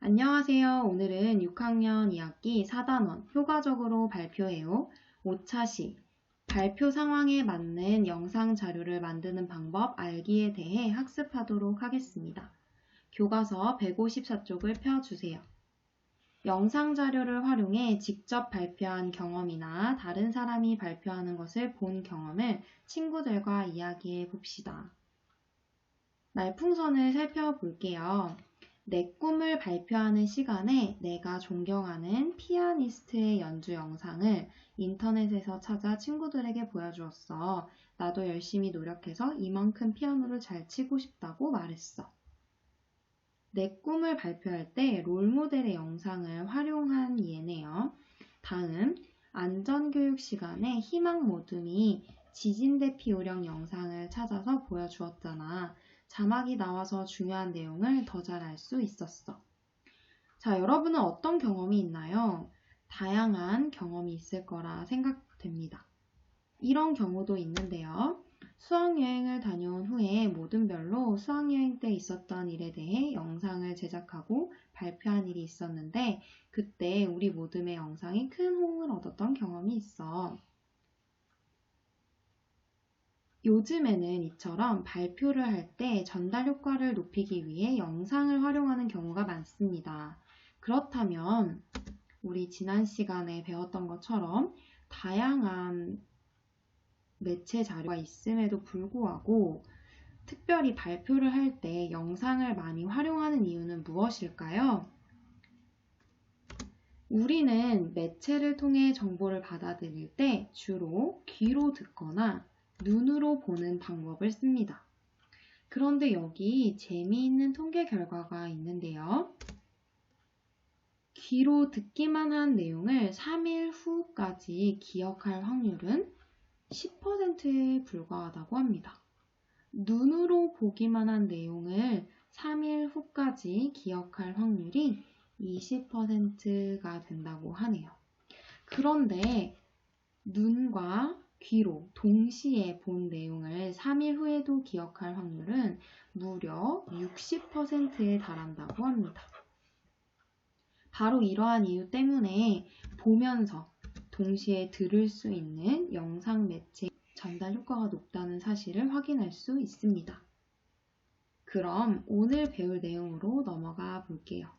안녕하세요. 오늘은 6학년 2학기 4단원 효과적으로 발표해요. 5차시 발표 상황에 맞는 영상 자료를 만드는 방법 알기에 대해 학습하도록 하겠습니다. 교과서 154쪽을 펴주세요. 영상 자료를 활용해 직접 발표한 경험이나 다른 사람이 발표하는 것을 본 경험을 친구들과 이야기해 봅시다. 말풍선을 살펴볼게요. 내 꿈을 발표하는 시간에 내가 존경하는 피아니스트의 연주 영상을 인터넷에서 찾아 친구들에게 보여주었어. 나도 열심히 노력해서 이만큼 피아노를 잘 치고 싶다고 말했어. 내 꿈을 발표할 때 롤모델의 영상을 활용한 예네요. 다음, 안전교육 시간에 희망 모둠이 지진 대피 요령 영상을 찾아서 보여주었잖아. 자막이 나와서 중요한 내용을 더 잘 알 수 있었어. 자, 여러분은 어떤 경험이 있나요? 다양한 경험이 있을 거라 생각됩니다. 이런 경우도 있는데요. 수학여행을 다녀온 후에 모든 별로 수학여행 때 있었던 일에 대해 영상을 제작하고 발표한 일이 있었는데 그때 우리 모둠의 영상이 큰 호응을 얻었던 경험이 있어. 요즘에는 이처럼 발표를 할 때 전달 효과를 높이기 위해 영상을 활용하는 경우가 많습니다. 그렇다면 우리 지난 시간에 배웠던 것처럼 다양한 매체 자료가 있음에도 불구하고 특별히 발표를 할 때 영상을 많이 활용하는 이유는 무엇일까요? 우리는 매체를 통해 정보를 받아들일 때 주로 귀로 듣거나 눈으로 보는 방법을 씁니다. 그런데 여기 재미있는 통계 결과가 있는데요. 귀로 듣기만 한 내용을 3일 후까지 기억할 확률은 10%에 불과하다고 합니다. 눈으로 보기만 한 내용을 3일 후까지 기억할 확률이 20%가 된다고 하네요. 그런데 눈과 귀로 동시에 본 내용을 3일 후에도 기억할 확률은 무려 60%에 달한다고 합니다. 바로 이러한 이유 때문에 보면서 동시에 들을 수 있는 영상 매체 전달 효과가 높다는 사실을 확인할 수 있습니다. 그럼 오늘 배울 내용으로 넘어가 볼게요.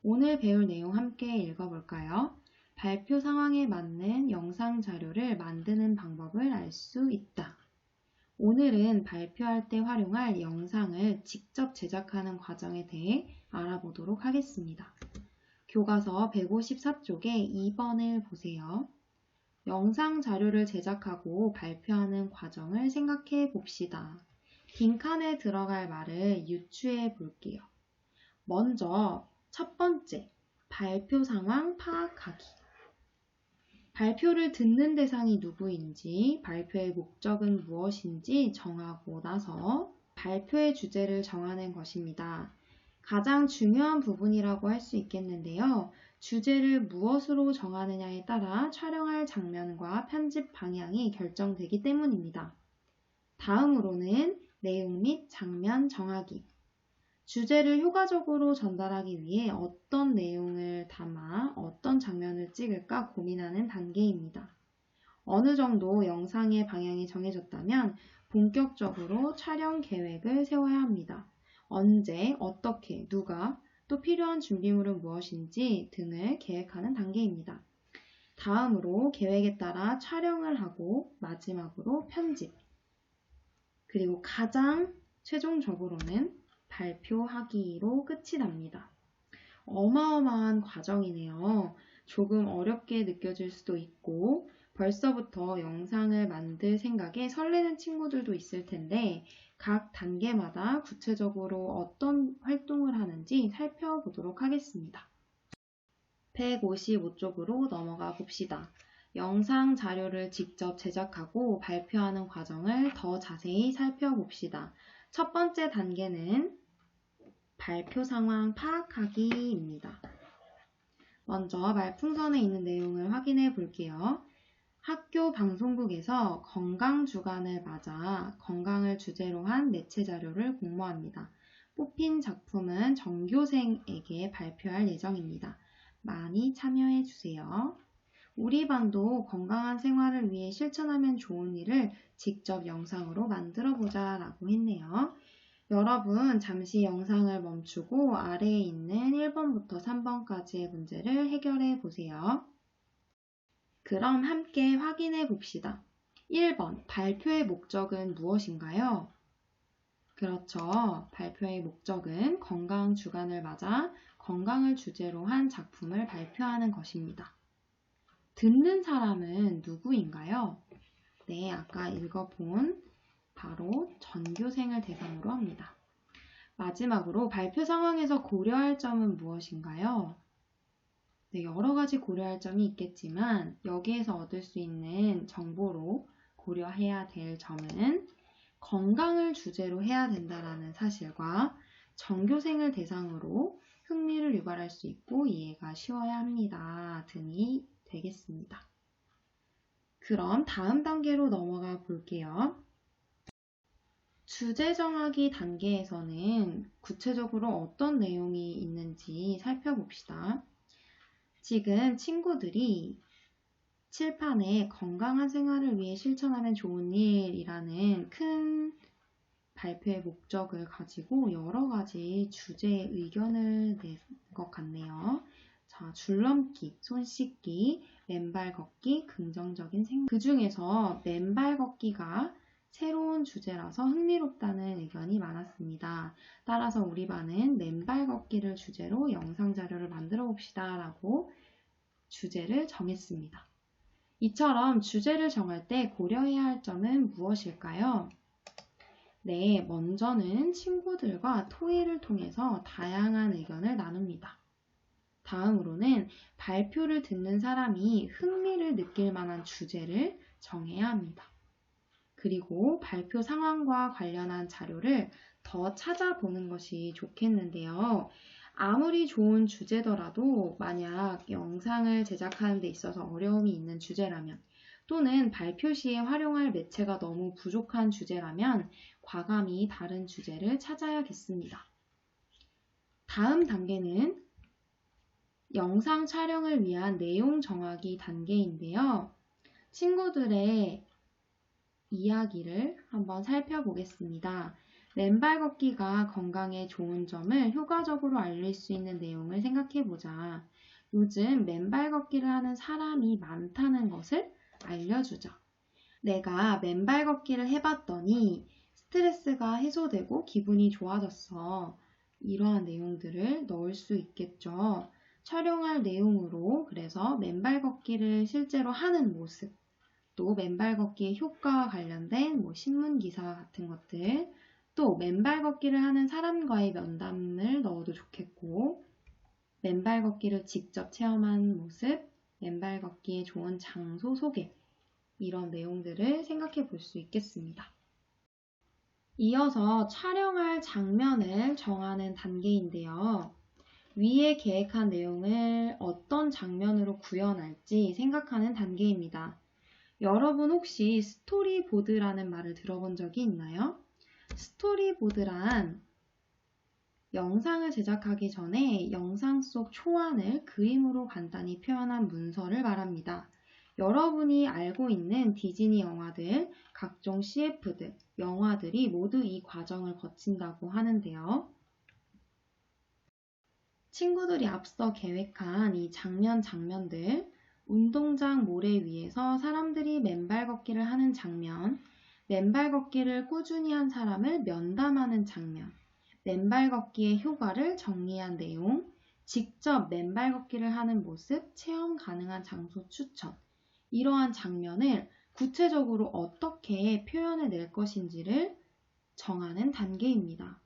오늘 배울 내용 함께 읽어볼까요? 발표 상황에 맞는 영상 자료를 만드는 방법을 알 수 있다. 오늘은 발표할 때 활용할 영상을 직접 제작하는 과정에 대해 알아보도록 하겠습니다. 교과서 154쪽에 2번을 보세요. 영상 자료를 제작하고 발표하는 과정을 생각해 봅시다. 빈칸에 들어갈 말을 유추해 볼게요. 먼저 첫 번째, 발표 상황 파악하기. 발표를 듣는 대상이 누구인지, 발표의 목적은 무엇인지 정하고 나서 발표의 주제를 정하는 것입니다. 가장 중요한 부분이라고 할 수 있겠는데요. 주제를 무엇으로 정하느냐에 따라 촬영할 장면과 편집 방향이 결정되기 때문입니다. 다음으로는 내용 및 장면 정하기. 주제를 효과적으로 전달하기 위해 어떤 내용을 담아 어떤 장면을 찍을까 고민하는 단계입니다. 어느 정도 영상의 방향이 정해졌다면 본격적으로 촬영 계획을 세워야 합니다. 언제, 어떻게, 누가, 또 필요한 준비물은 무엇인지 등을 계획하는 단계입니다. 다음으로 계획에 따라 촬영을 하고 마지막으로 편집, 그리고 가장 최종적으로는 발표하기로 끝이 납니다. 어마어마한 과정이네요. 조금 어렵게 느껴질 수도 있고 벌써부터 영상을 만들 생각에 설레는 친구들도 있을 텐데 각 단계마다 구체적으로 어떤 활동을 하는지 살펴보도록 하겠습니다. 155쪽으로 넘어가 봅시다. 영상 자료를 직접 제작하고 발표하는 과정을 더 자세히 살펴봅시다. 첫 번째 단계는 발표 상황 파악하기입니다. 먼저 말풍선에 있는 내용을 확인해 볼게요. 학교 방송국에서 건강 주간을 맞아 건강을 주제로 한 매체 자료를 공모합니다. 뽑힌 작품은 전교생에게 발표할 예정입니다. 많이 참여해주세요. 우리 반도 건강한 생활을 위해 실천하면 좋은 일을 직접 영상으로 만들어보자 라고 했네요. 여러분, 잠시 영상을 멈추고 아래에 있는 1번부터 3번까지의 문제를 해결해 보세요. 그럼 함께 확인해 봅시다. 1번, 발표의 목적은 무엇인가요? 그렇죠. 발표의 목적은 건강 주간을 맞아 건강을 주제로 한 작품을 발표하는 것입니다. 듣는 사람은 누구인가요? 네, 아까 읽어본 바로 전교생을 대상으로 합니다. 마지막으로 발표 상황에서 고려할 점은 무엇인가요? 네, 여러 가지 고려할 점이 있겠지만 여기에서 얻을 수 있는 정보로 고려해야 될 점은 건강을 주제로 해야 된다는 사실과 전교생을 대상으로 흥미를 유발할 수 있고 이해가 쉬워야 합니다 등이 되겠습니다. 그럼 다음 단계로 넘어가 볼게요. 주제 정하기 단계에서는 구체적으로 어떤 내용이 있는지 살펴봅시다. 지금 친구들이 칠판에 건강한 생활을 위해 실천하면 좋은 일이라는 큰 발표의 목적을 가지고 여러 가지 주제의 의견을 낸 것 같네요. 자, 줄넘기, 손 씻기, 맨발 걷기, 긍정적인 생각. 그 중에서 맨발 걷기가 새로운 주제라서 흥미롭다는 의견이 많았습니다. 따라서 우리 반은 맨발 걷기를 주제로 영상 자료를 만들어 봅시다 라고 주제를 정했습니다. 이처럼 주제를 정할 때 고려해야 할 점은 무엇일까요? 네, 먼저는 친구들과 토의를 통해서 다양한 의견을 나눕니다. 다음으로는 발표를 듣는 사람이 흥미를 느낄 만한 주제를 정해야 합니다. 그리고 발표 상황과 관련한 자료를 더 찾아보는 것이 좋겠는데요. 아무리 좋은 주제더라도 만약 영상을 제작하는 데 있어서 어려움이 있는 주제라면 또는 발표 시에 활용할 매체가 너무 부족한 주제라면 과감히 다른 주제를 찾아야겠습니다. 다음 단계는 영상 촬영을 위한 내용 정하기 단계인데요. 친구들의 이야기를 한번 살펴보겠습니다. 맨발 걷기가 건강에 좋은 점을 효과적으로 알릴 수 있는 내용을 생각해보자. 요즘 맨발 걷기를 하는 사람이 많다는 것을 알려주자. 내가 맨발 걷기를 해봤더니 스트레스가 해소되고 기분이 좋아졌어. 이러한 내용들을 넣을 수 있겠죠. 촬영할 내용으로 그래서 맨발 걷기를 실제로 하는 모습, 또 맨발 걷기의 효과와 관련된 신문 기사 같은 것들, 또 맨발 걷기를 하는 사람과의 면담을 넣어도 좋겠고, 맨발 걷기를 직접 체험한 모습, 맨발 걷기의 좋은 장소 소개, 이런 내용들을 생각해 볼 수 있겠습니다. 이어서 촬영할 장면을 정하는 단계인데요. 위에 계획한 내용을 어떤 장면으로 구현할지 생각하는 단계입니다. 여러분 혹시 스토리보드라는 말을 들어본 적이 있나요? 스토리보드란 영상을 제작하기 전에 영상 속 초안을 그림으로 간단히 표현한 문서를 말합니다. 여러분이 알고 있는 디즈니 영화들, 각종 CF들, 영화들이 모두 이 과정을 거친다고 하는데요. 친구들이 앞서 계획한 이 장면들, 운동장 모래 위에서 사람들이 맨발 걷기를 하는 장면, 맨발 걷기를 꾸준히 한 사람을 면담하는 장면, 맨발 걷기의 효과를 정리한 내용, 직접 맨발 걷기를 하는 모습, 체험 가능한 장소 추천, 이러한 장면을 구체적으로 어떻게 표현해낼 것인지를 정하는 단계입니다.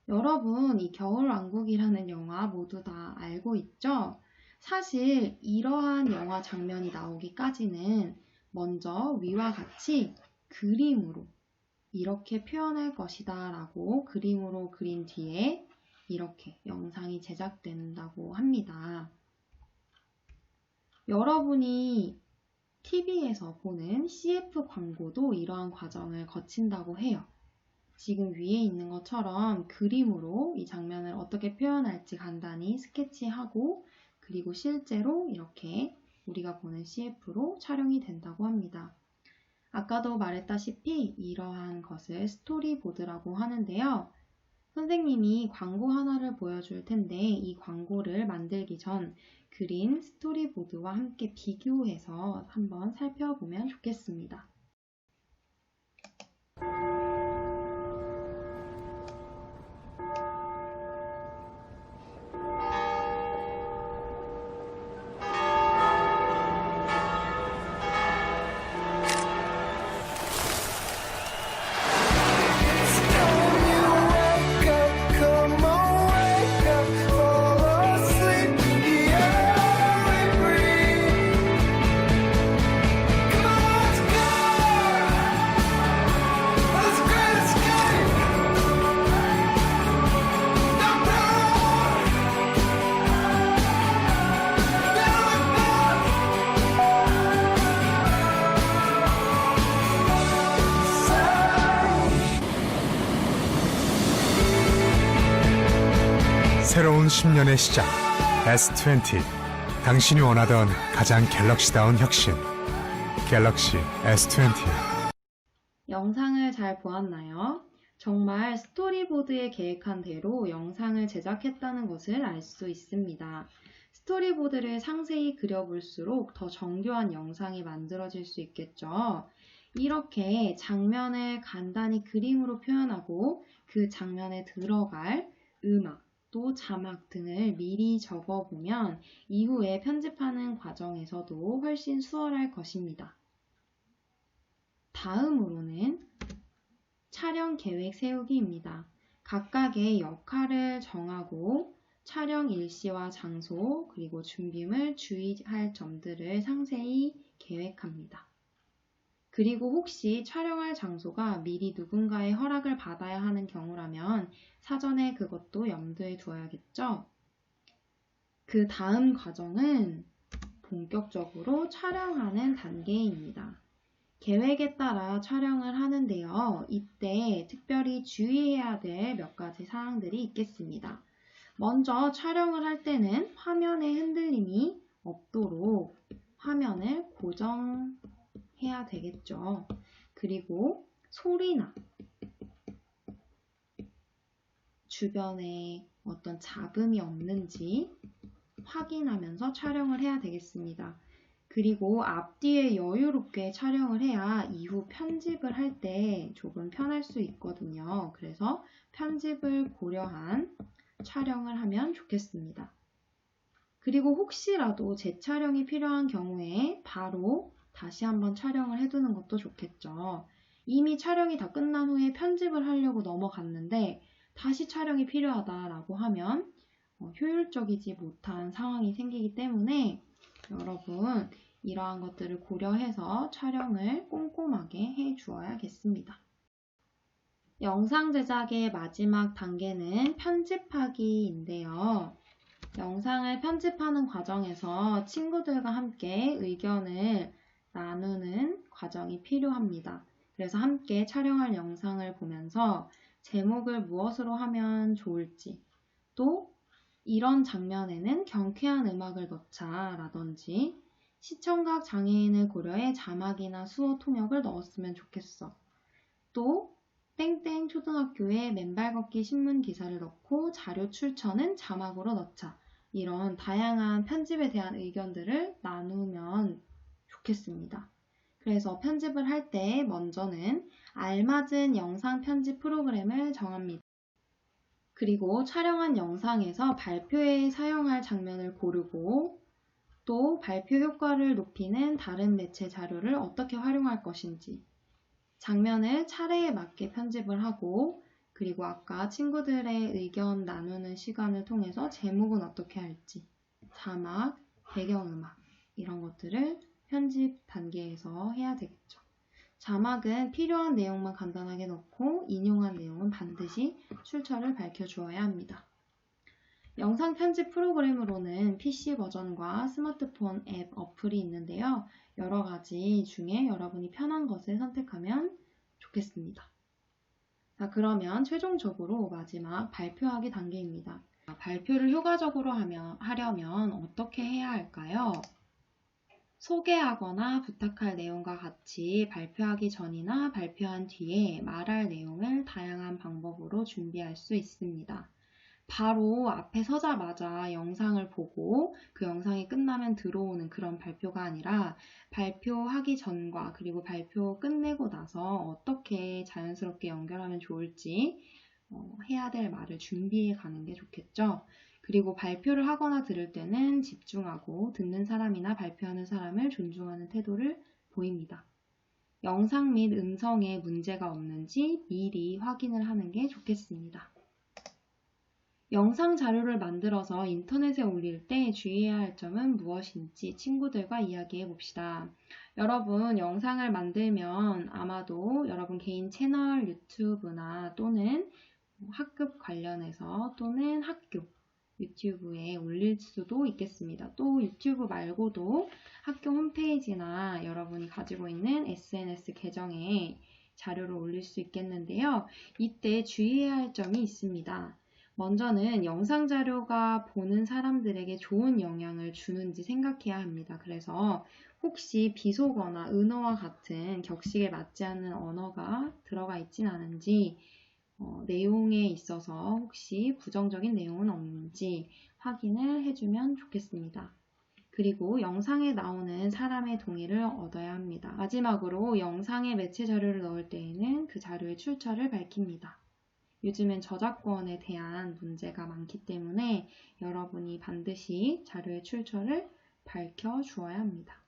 여러분, 이 겨울왕국이라는 영화 모두 다 알고 있죠? 사실 이러한 영화 장면이 나오기까지는 먼저 위와 같이 그림으로 이렇게 표현할 것이다 라고 그림으로 그린 뒤에 이렇게 영상이 제작된다고 합니다. 여러분이 TV에서 보는 CF 광고도 이러한 과정을 거친다고 해요. 지금 위에 있는 것처럼 그림으로 이 장면을 어떻게 표현할지 간단히 스케치하고 그리고 실제로 이렇게 우리가 보는 CF로 촬영이 된다고 합니다. 아까도 말했다시피 이러한 것을 스토리보드라고 하는데요. 선생님이 광고 하나를 보여줄 텐데 이 광고를 만들기 전 그린 스토리보드와 함께 비교해서 한번 살펴보면 좋겠습니다. 새로운 10년의 시작 S20. 당신이 원하던 가장 갤럭시다운 혁신 갤럭시 S20. 영상을 잘 보았나요? 정말 스토리보드에 계획한 대로 영상을 제작했다는 것을 알 수 있습니다. 스토리보드를 상세히 그려볼수록 더 정교한 영상이 만들어질 수 있겠죠. 이렇게 장면을 간단히 그림으로 표현하고 그 장면에 들어갈 음악, 또 자막 등을 미리 적어보면 이후에 편집하는 과정에서도 훨씬 수월할 것입니다. 다음으로는 촬영 계획 세우기입니다. 각각의 역할을 정하고 촬영 일시와 장소 그리고 준비물 주의할 점들을 상세히 계획합니다. 그리고 혹시 촬영할 장소가 미리 누군가의 허락을 받아야 하는 경우라면 사전에 그것도 염두에 두어야겠죠? 그 다음 과정은 본격적으로 촬영하는 단계입니다. 계획에 따라 촬영을 하는데요. 이때 특별히 주의해야 될 몇 가지 사항들이 있겠습니다. 먼저 촬영을 할 때는 화면의 흔들림이 없도록 화면을 고정해야 되겠죠. 그리고 소리나 주변에 어떤 잡음이 없는지 확인하면서 촬영을 해야 되겠습니다. 그리고 앞뒤에 여유롭게 촬영을 해야 이후 편집을 할 때 조금 편할 수 있거든요. 그래서 편집을 고려한 촬영을 하면 좋겠습니다. 그리고 혹시라도 재촬영이 필요한 경우에 바로 다시 한번 촬영을 해두는 것도 좋겠죠. 이미 촬영이 다 끝난 후에 편집을 하려고 넘어갔는데 다시 촬영이 필요하다라고 하면 효율적이지 못한 상황이 생기기 때문에 여러분 이러한 것들을 고려해서 촬영을 꼼꼼하게 해 주어야겠습니다. 영상 제작의 마지막 단계는 편집하기인데요. 영상을 편집하는 과정에서 친구들과 함께 의견을 나누는 과정이 필요합니다. 그래서 함께 촬영할 영상을 보면서 제목을 무엇으로 하면 좋을지, 또 이런 장면에는 경쾌한 음악을 넣자 라든지 시청각 장애인을 고려해 자막이나 수어 통역을 넣었으면 좋겠어. 또 땡땡 초등학교에 맨발 걷기 신문 기사를 넣고 자료 출처는 자막으로 넣자. 이런 다양한 편집에 대한 의견들을 나누면 좋겠습니다. 그래서 편집을 할 때 먼저는 알맞은 영상 편집 프로그램을 정합니다. 그리고 촬영한 영상에서 발표에 사용할 장면을 고르고 또 발표 효과를 높이는 다른 매체 자료를 어떻게 활용할 것인지 장면을 차례에 맞게 편집을 하고 그리고 아까 친구들의 의견 나누는 시간을 통해서 제목은 어떻게 할지 자막, 배경음악 이런 것들을 편집 단계에서 해야 되겠죠. 자막은 필요한 내용만 간단하게 넣고 인용한 내용은 반드시 출처를 밝혀주어야 합니다. 영상 편집 프로그램으로는 PC 버전과 스마트폰 앱 어플이 있는데요. 여러 가지 중에 여러분이 편한 것을 선택하면 좋겠습니다. 자, 그러면 최종적으로 마지막 발표하기 단계입니다. 발표를 효과적으로 하려면 어떻게 해야 할까요? 소개하거나 부탁할 내용과 같이 발표하기 전이나 발표한 뒤에 말할 내용을 다양한 방법으로 준비할 수 있습니다. 바로 앞에 서자마자 영상을 보고 그 영상이 끝나면 들어오는 그런 발표가 아니라 발표하기 전과 그리고 발표 끝내고 나서 어떻게 자연스럽게 연결하면 좋을지 해야 될 말을 준비해 가는 게 좋겠죠. 그리고 발표를 하거나 들을 때는 집중하고 듣는 사람이나 발표하는 사람을 존중하는 태도를 보입니다. 영상 및 음성에 문제가 없는지 미리 확인을 하는 게 좋겠습니다. 영상 자료를 만들어서 인터넷에 올릴 때 주의해야 할 점은 무엇인지 친구들과 이야기해 봅시다. 여러분, 영상을 만들면 아마도 여러분 개인 채널 유튜브나 또는 학급 관련해서 또는 학교 유튜브에 올릴 수도 있겠습니다. 또 유튜브 말고도 학교 홈페이지나 여러분이 가지고 있는 SNS 계정에 자료를 올릴 수 있겠는데요. 이때 주의해야 할 점이 있습니다. 먼저는 영상 자료가 보는 사람들에게 좋은 영향을 주는지 생각해야 합니다. 그래서 혹시 비속어나 은어와 같은 격식에 맞지 않는 언어가 들어가 있진 않은지 내용에 있어서 혹시 부정적인 내용은 없는지 확인을 해주면 좋겠습니다. 그리고 영상에 나오는 사람의 동의를 얻어야 합니다. 마지막으로 영상에 매체 자료를 넣을 때에는 그 자료의 출처를 밝힙니다. 요즘엔 저작권에 대한 문제가 많기 때문에 여러분이 반드시 자료의 출처를 밝혀주어야 합니다.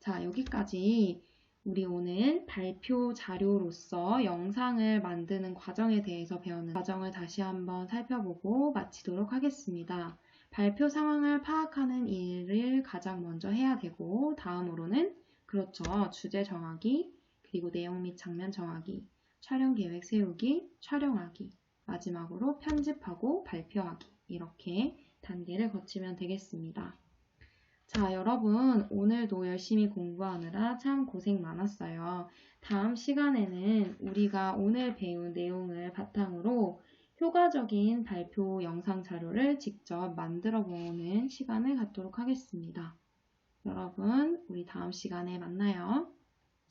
자, 여기까지 우리 오늘 발표 자료로서 영상을 만드는 과정에 대해서 배우는 과정을 다시 한번 살펴보고 마치도록 하겠습니다. 발표 상황을 파악하는 일을 가장 먼저 해야 되고 다음으로는 그렇죠. 주제 정하기, 그리고 내용 및 장면 정하기, 촬영 계획 세우기, 촬영하기, 마지막으로 편집하고 발표하기 이렇게 단계를 거치면 되겠습니다. 자, 여러분 오늘도 열심히 공부하느라 참 고생 많았어요. 다음 시간에는 우리가 오늘 배운 내용을 바탕으로 효과적인 발표 영상 자료를 직접 만들어 보는 시간을 갖도록 하겠습니다. 여러분, 우리 다음 시간에 만나요.